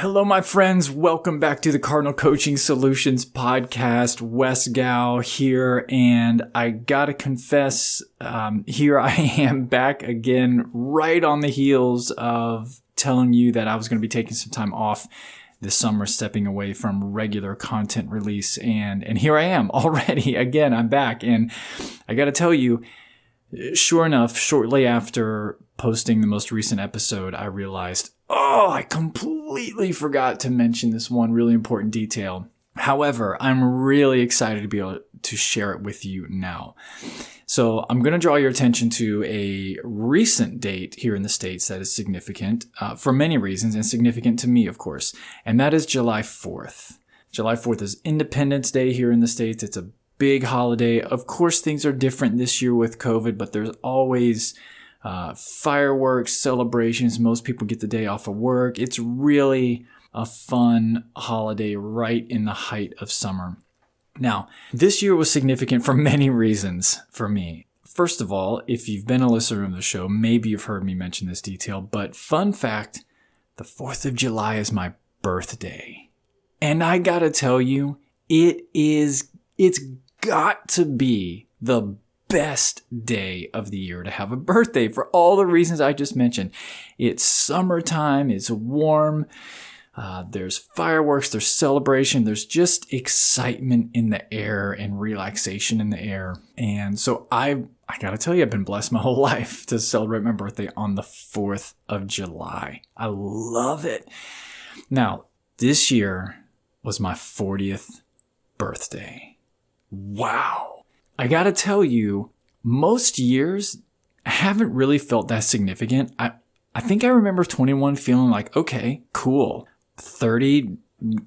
Hello, my friends. Welcome back to the Cardinal Coaching Solutions podcast. Wes Gow here, and I gotta confess, here I am back again, right on the heels of telling you that I was going to be taking some time off this summer, stepping away from regular content release, and here I am already. Again, I'm back, and I gotta tell you, sure enough, shortly after posting the most recent episode, I realized, I completely forgot to mention this one really important detail. However, I'm really excited to be able to share it with you now. So I'm going to draw your attention to a recent date here in the States that is significant for many reasons, and significant to me, of course, and that is July 4th. July 4th is Independence Day here in the States. It's a big holiday. Of course, things are different this year with COVID, but there's always fireworks, celebrations. Most people get the day off of work. It's really a fun holiday right in the height of summer. Now, this year was significant for many reasons for me. First of all, if you've been a listener of the show, maybe you've heard me mention this detail, but fun fact, the 4th of July is my birthday. And I gotta tell you, it's got to be the best day of the year to have a birthday for all the reasons I just mentioned. It's summertime, it's warm, there's fireworks, there's celebration, there's just excitement in the air and relaxation in the air. And so I gotta tell you, I've been blessed my whole life to celebrate my birthday on the 4th of July. I love it. Now, this year was my 40th birthday. Wow. I gotta tell you, most years haven't really felt that significant. I think I remember 21 feeling like, okay, cool. 30,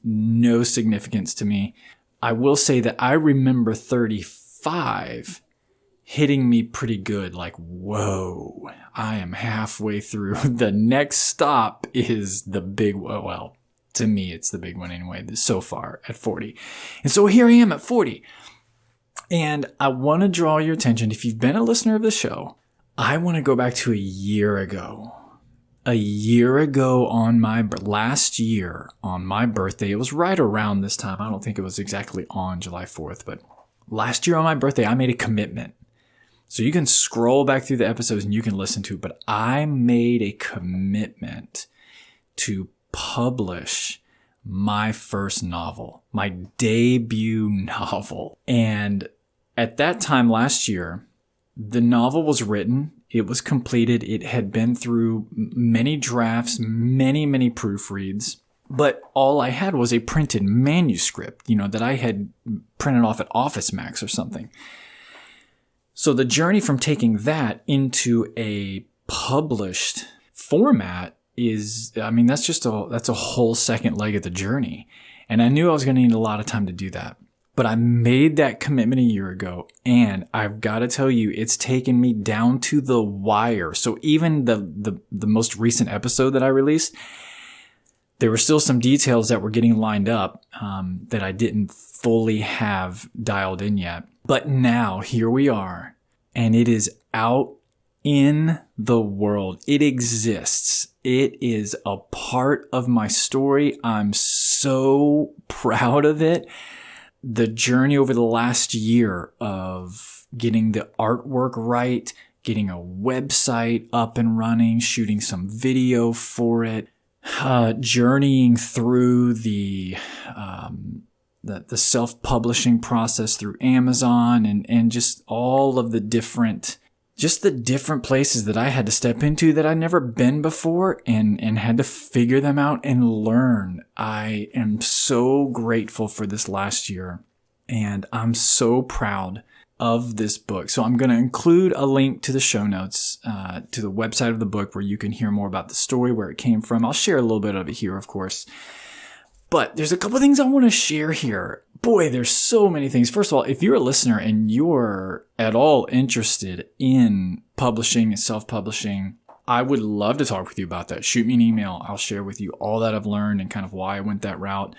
no significance to me. I will say that I remember 35 hitting me pretty good. Like, whoa, I am halfway through. The next stop is the big, well, to me, it's the big one anyway, so far at 40. And so here I am at 40. And I want to draw your attention, if you've been a listener of the show, I want to go back to a year ago. A year ago last year on my birthday, it was right around this time. I don't think it was exactly on July 4th, but last year on my birthday, I made a commitment. So you can scroll back through the episodes and you can listen to it, but I made a commitment to publish my first novel, my debut novel. And at that time last year, the novel was written, it was completed, it had been through many drafts, many proofreads, but all I had was a printed manuscript, that I had printed off at Office Max or something. So the journey from taking that into a published format that's a whole second leg of the journey. And I knew I was going to need a lot of time to do that. But I made that commitment a year ago, and I've got to tell you, it's taken me down to the wire. So even the most recent episode that I released, there were still some details that were getting lined up that I didn't fully have dialed in yet. But now, here we are, and it is out in the world. It exists. It is a part of my story. I'm so proud of it. The journey over the last year of getting the artwork right, getting a website up and running, shooting some video for it, journeying through the self-publishing process through Amazon and just all of the different places that I had to step into that I'd never been before and had to figure them out and learn. I am so grateful for this last year, and I'm so proud of this book. So I'm going to include a link to the show notes, to the website of the book where you can hear more about the story, where it came from. I'll share a little bit of it here, of course. But there's a couple things I want to share here. Boy, there's so many things. First of all, if you're a listener and you're at all interested in publishing and self-publishing, I would love to talk with you about that. Shoot me an email. I'll share with you all that I've learned and kind of why I went that route.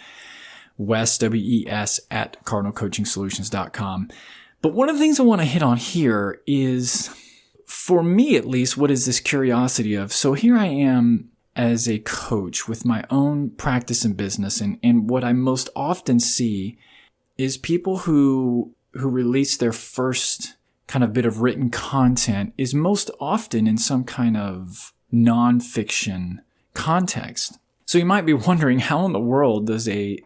Wes, W-E-S, at cardinalcoachingsolutions.com. But one of the things I want to hit on here is, for me at least, what is this curiosity of, so here I am as a coach with my own practice and business, and what I most often see is people who release their first kind of bit of written content is most often in some kind of nonfiction context. So you might be wondering, how in the world does a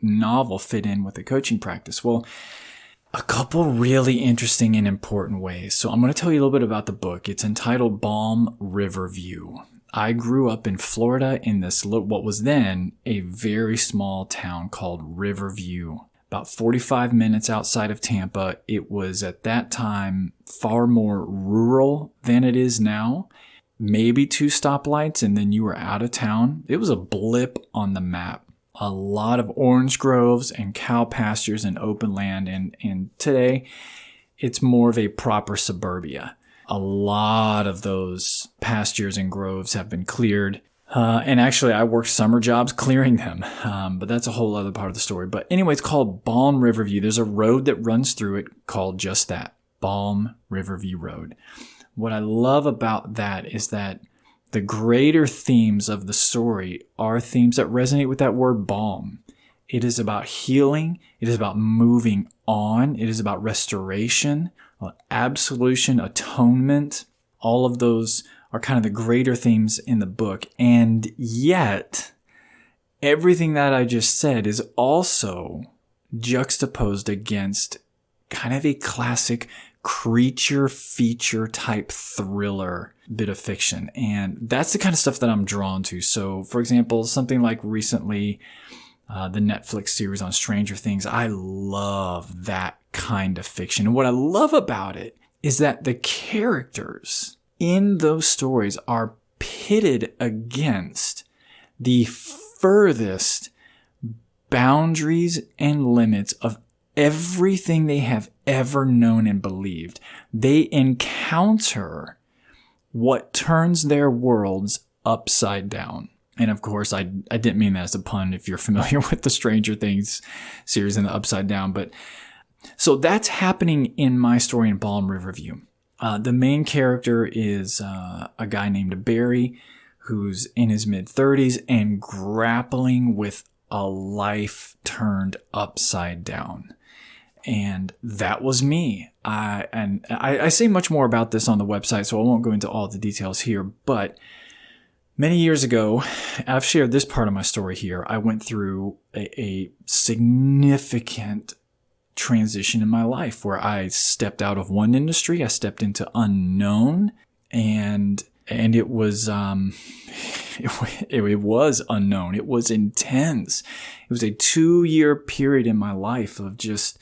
novel fit in with a coaching practice? Well, a couple really interesting and important ways. So I'm going to tell you a little bit about the book. It's entitled Balm Riverview. I grew up in Florida in this, what was then a very small town called Riverview, about 45 minutes outside of Tampa. It was at that time far more rural than it is now. Maybe 2 stoplights and then you were out of town. It was a blip on the map. A lot of orange groves and cow pastures and open land. And today it's more of a proper suburbia. A lot of those pastures and groves have been cleared. And actually I worked summer jobs clearing them. But that's a whole other part of the story. But anyway, it's called Balm Riverview. There's a road that runs through it called just that, Balm Riverview Road. What I love about that is that the greater themes of the story are themes that resonate with that word balm. It is about healing. It is about moving on. It is about restoration, absolution, atonement. All of those are kind of the greater themes in the book. And yet, everything that I just said is also juxtaposed against kind of a classic creature feature type thriller bit of fiction. And that's the kind of stuff that I'm drawn to. So, for example, something like recently, the Netflix series on Stranger Things, I love that kind of fiction. And what I love about it is that the characters in those stories are pitted against the furthest boundaries and limits of everything they have ever known and believed. They encounter what turns their worlds upside down. And of course, I didn't mean that as a pun if you're familiar with the Stranger Things series and the Upside Down. But so that's happening in my story in Balm Riverview. The main character is a guy named Barry who's in his mid-30s and grappling with a life turned upside down. And that was me. I say much more about this on the website, so I won't go into all the details here. But many years ago, I've shared this part of my story here. I went through a significant transition in my life where I stepped out of one industry. I stepped into unknown, and it was it was unknown. It was intense. It was a 2-year period in my life of just,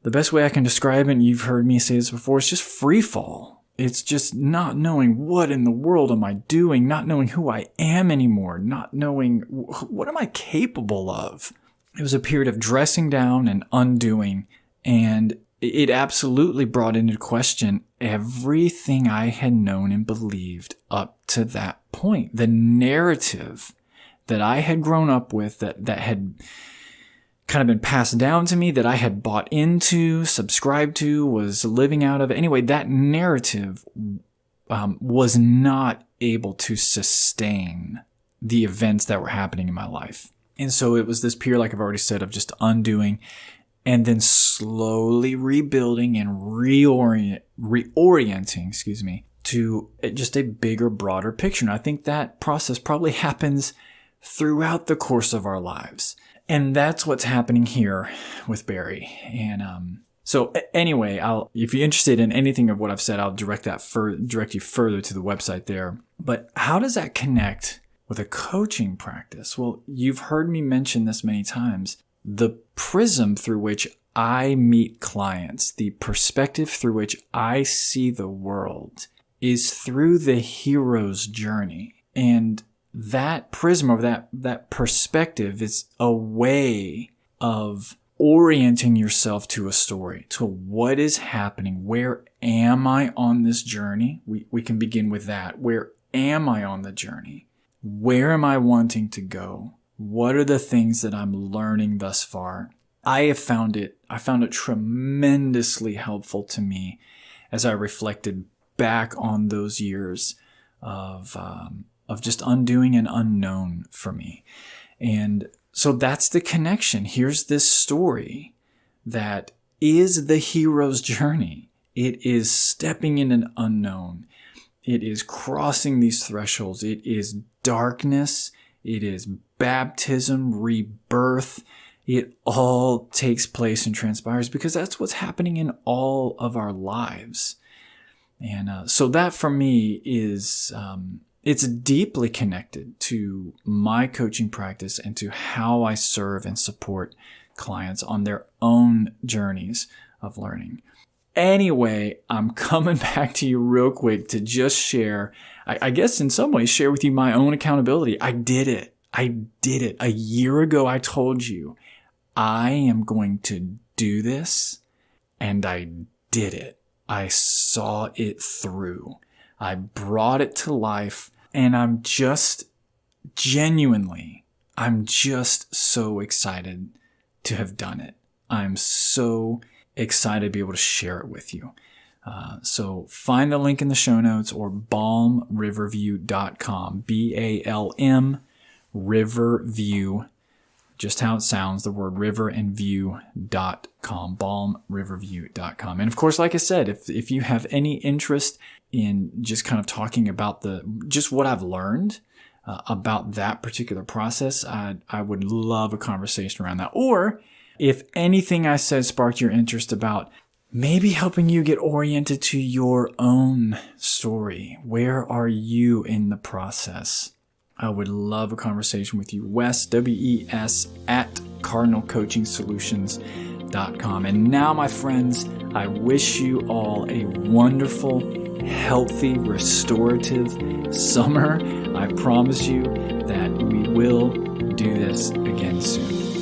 the best way I can describe it, and you've heard me say this before, it's just free fall. It's just not knowing what in the world am I doing, not knowing who I am anymore, not knowing what am I capable of. It was a period of dressing down and undoing, and it absolutely brought into question everything I had known and believed up to that point. The narrative that I had grown up with, that had kind of been passed down to me, that I had bought into, subscribed to, was living out of. Anyway, that narrative was not able to sustain the events that were happening in my life. And so it was this period, like I've already said, of just undoing and then slowly rebuilding and reorienting, to just a bigger, broader picture. And I think that process probably happens throughout the course of our lives. And that's what's happening here with Barry. And so anyway, if you're interested in anything of what I've said, I'll direct you further to the website there. But how does that connect with a coaching practice? Well, you've heard me mention this many times. The prism through which I meet clients, the perspective through which I see the world, is through the hero's journey. And that prism, or that perspective, is a way of orienting yourself to a story, to what is happening. Where am I on this journey? We can begin with that. Where am I on the journey? Where am I wanting to go? What are the things that I'm learning thus far? I found it tremendously helpful to me as I reflected back on those years of just undoing an unknown for me. And so that's the connection. Here's this story that is the hero's journey. It is stepping in an unknown. It is crossing these thresholds. It is darkness. It is baptism, rebirth. It all takes place and transpires because that's what's happening in all of our lives. And so that for me is, it's deeply connected to my coaching practice and to how I serve and support clients on their own journeys of learning. Anyway, I'm coming back to you real quick to just share, I guess in some ways, share with you my own accountability. I did it. A year ago, I told you, I am going to do this, and I did it. I saw it through. I brought it to life, and I'm just so excited to have done it. I'm so excited to be able to share it with you. So find the link in the show notes or balmriverview.com, BALM Riverview, just how it sounds, the word river and view.com, balmriverview.com. And of course, like I said, if you have any interest in just kind of talking about just what I've learned about that particular process, I would love a conversation around that. Or if anything I said sparked your interest about maybe helping you get oriented to your own story, where are you in the process? I would love a conversation with you. Wes, W-E-S, at cardinalcoachingsolutions.com. And now, my friends, I wish you all a wonderful, healthy, restorative summer. I promise you that we will do this again soon.